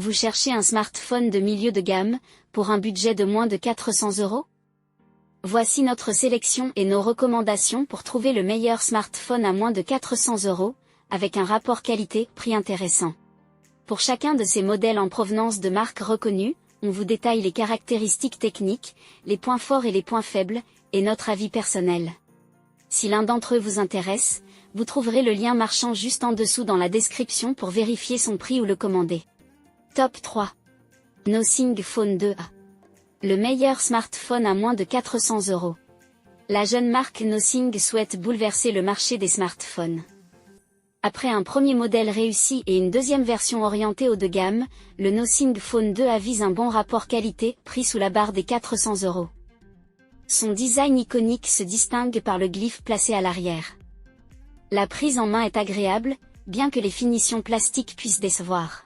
Vous cherchez un smartphone de milieu de gamme, pour un budget de moins de 400 €? Voici notre sélection et nos recommandations pour trouver le meilleur smartphone à moins de 400 €, avec un rapport qualité-prix intéressant. Pour chacun de ces modèles en provenance de marques reconnues, on vous détaille les caractéristiques techniques, les points forts et les points faibles, et notre avis personnel. Si l'un d'entre eux vous intéresse, vous trouverez le lien marchand juste en dessous dans la description pour vérifier son prix ou le commander. Top 3. Nothing Phone 2a. Le meilleur smartphone à moins de 400 €. La jeune marque Nothing souhaite bouleverser le marché des smartphones. Après un premier modèle réussi et une deuxième version orientée haut de gamme, le Nothing Phone 2a vise un bon rapport qualité-prix sous la barre des 400 €. Son design iconique se distingue par le glyphe placé à l'arrière. La prise en main est agréable, bien que les finitions plastiques puissent décevoir.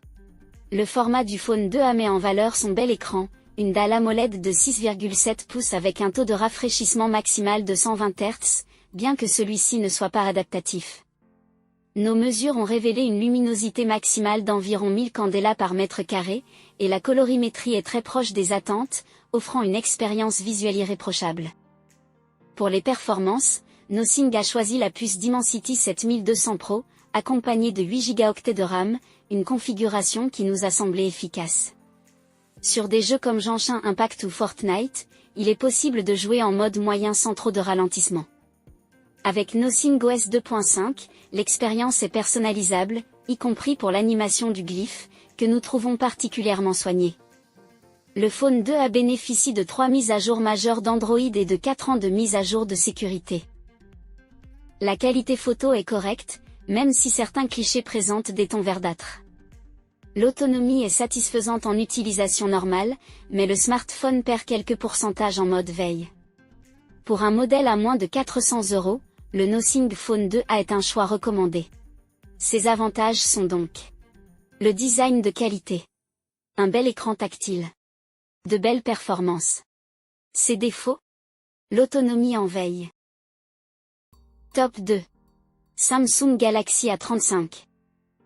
Le format du Phone 2a met en valeur son bel écran, une dalle AMOLED de 6,7 pouces avec un taux de rafraîchissement maximal de 120 Hz, bien que celui-ci ne soit pas adaptatif. Nos mesures ont révélé une luminosité maximale d'environ 1000 candela par mètre carré, et la colorimétrie est très proche des attentes, offrant une expérience visuelle irréprochable. Pour les performances, Nothing a choisi la puce Dimensity 7200 Pro, accompagnée de 8 Go de RAM, une configuration qui nous a semblé efficace. Sur des jeux comme Genshin Impact ou Fortnite, il est possible de jouer en mode moyen sans trop de ralentissement. Avec Nothing OS 2.5, l'expérience est personnalisable, y compris pour l'animation du glyphe, que nous trouvons particulièrement soignée. Le Phone 2a bénéficie de 3 mises à jour majeures d'Android et de 4 ans de mise à jour de sécurité. La qualité photo est correcte, même si certains clichés présentent des tons verdâtres. L'autonomie est satisfaisante en utilisation normale, mais le smartphone perd quelques pourcentages en mode veille. Pour un modèle à moins de 400 €, le Nothing Phone 2a est un choix recommandé. Ses avantages sont donc le design de qualité, un bel écran tactile, de belles performances. Ses défauts, l'autonomie en veille. Top 2. Samsung Galaxy A35.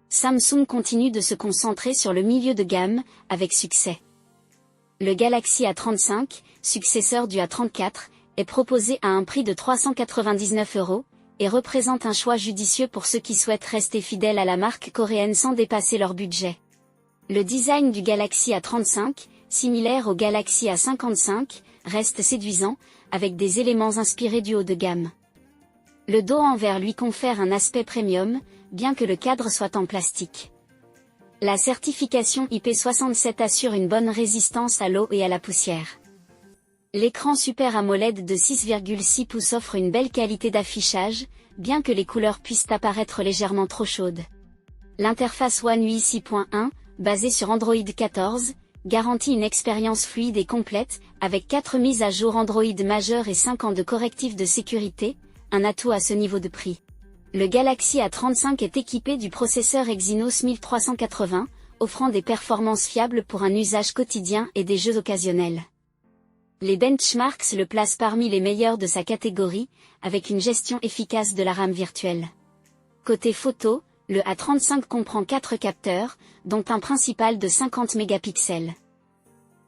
Samsung continue de se concentrer sur le milieu de gamme, avec succès. Le Galaxy A35, successeur du A34, est proposé à un prix de 399 €, et représente un choix judicieux pour ceux qui souhaitent rester fidèles à la marque coréenne sans dépasser leur budget. Le design du Galaxy A35, similaire au Galaxy A55, reste séduisant, avec des éléments inspirés du haut de gamme. Le dos en verre lui confère un aspect premium, bien que le cadre soit en plastique. La certification IP67 assure une bonne résistance à l'eau et à la poussière. L'écran Super AMOLED de 6,6 pouces offre une belle qualité d'affichage, bien que les couleurs puissent apparaître légèrement trop chaudes. L'interface One UI 6.1, basée sur Android 14, garantit une expérience fluide et complète, avec 4 mises à jour Android majeures et 5 ans de correctifs de sécurité, un atout à ce niveau de prix. Le Galaxy A35 est équipé du processeur Exynos 1380, offrant des performances fiables pour un usage quotidien et des jeux occasionnels. Les benchmarks le placent parmi les meilleurs de sa catégorie, avec une gestion efficace de la RAM virtuelle. Côté photo, le A35 comprend 4 capteurs, dont un principal de 50 mégapixels.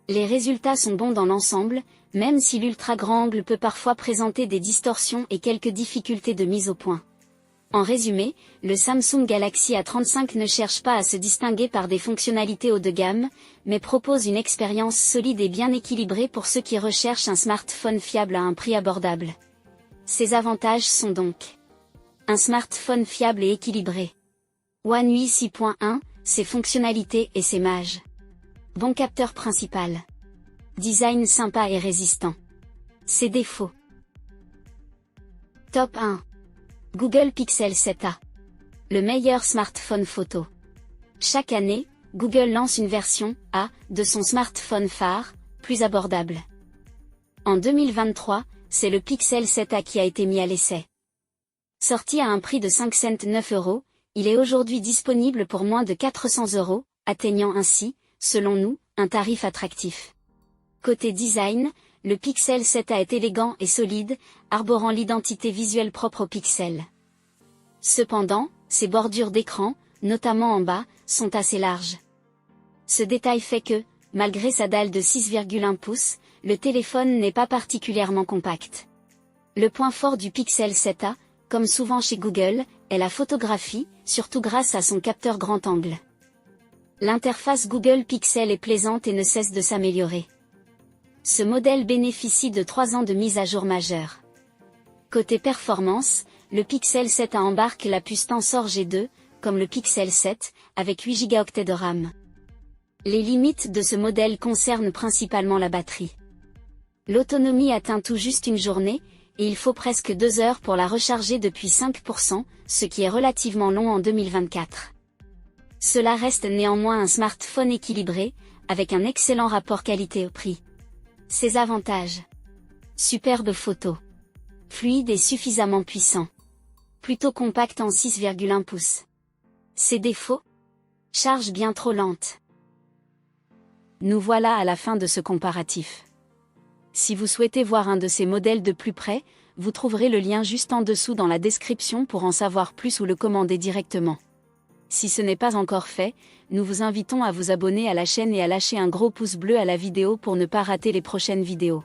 Les résultats sont bons dans l'ensemble, même si l'ultra grand angle peut parfois présenter des distorsions et quelques difficultés de mise au point. En résumé, le Samsung Galaxy A35 ne cherche pas à se distinguer par des fonctionnalités haut de gamme, mais propose une expérience solide et bien équilibrée pour ceux qui recherchent un smartphone fiable à un prix abordable. Ses avantages sont donc un smartphone fiable et équilibré. One UI 6.1, ses fonctionnalités et ses mages. Bon capteur principal. Design sympa et résistant. Ses défauts. Top 1. Google Pixel 7a. Le meilleur smartphone photo. Chaque année, Google lance une version A de son smartphone phare, plus abordable. En 2023, c'est le Pixel 7a qui a été mis à l'essai. Sorti à un prix de 509 €, il est aujourd'hui disponible pour moins de 400 €, atteignant ainsi, selon nous, un tarif attractif. Côté design, le Pixel 7a est élégant et solide, arborant l'identité visuelle propre au Pixel. Cependant, ses bordures d'écran, notamment en bas, sont assez larges. Ce détail fait que, malgré sa dalle de 6,1 pouces, le téléphone n'est pas particulièrement compact. Le point fort du Pixel 7a, comme souvent chez Google, est la photographie, surtout grâce à son capteur grand angle. L'interface Google Pixel est plaisante et ne cesse de s'améliorer. Ce modèle bénéficie de 3 ans de mise à jour majeure. Côté performance, le Pixel 7a embarque la puce Tensor G2, comme le Pixel 7, avec 8 Go de RAM. Les limites de ce modèle concernent principalement la batterie. L'autonomie atteint tout juste une journée, et il faut presque 2 heures pour la recharger depuis 5%, ce qui est relativement long en 2024. Cela reste néanmoins un smartphone équilibré, avec un excellent rapport qualité-prix. Ses avantages: superbe photo, fluide et suffisamment puissant, plutôt compact en 6,1 pouces. Ses défauts: charge bien trop lente. Nous voilà à la fin de ce comparatif. Si vous souhaitez voir un de ces modèles de plus près, vous trouverez le lien juste en dessous dans la description pour en savoir plus ou le commander directement. Si ce n'est pas encore fait, nous vous invitons à vous abonner à la chaîne et à lâcher un gros pouce bleu à la vidéo pour ne pas rater les prochaines vidéos.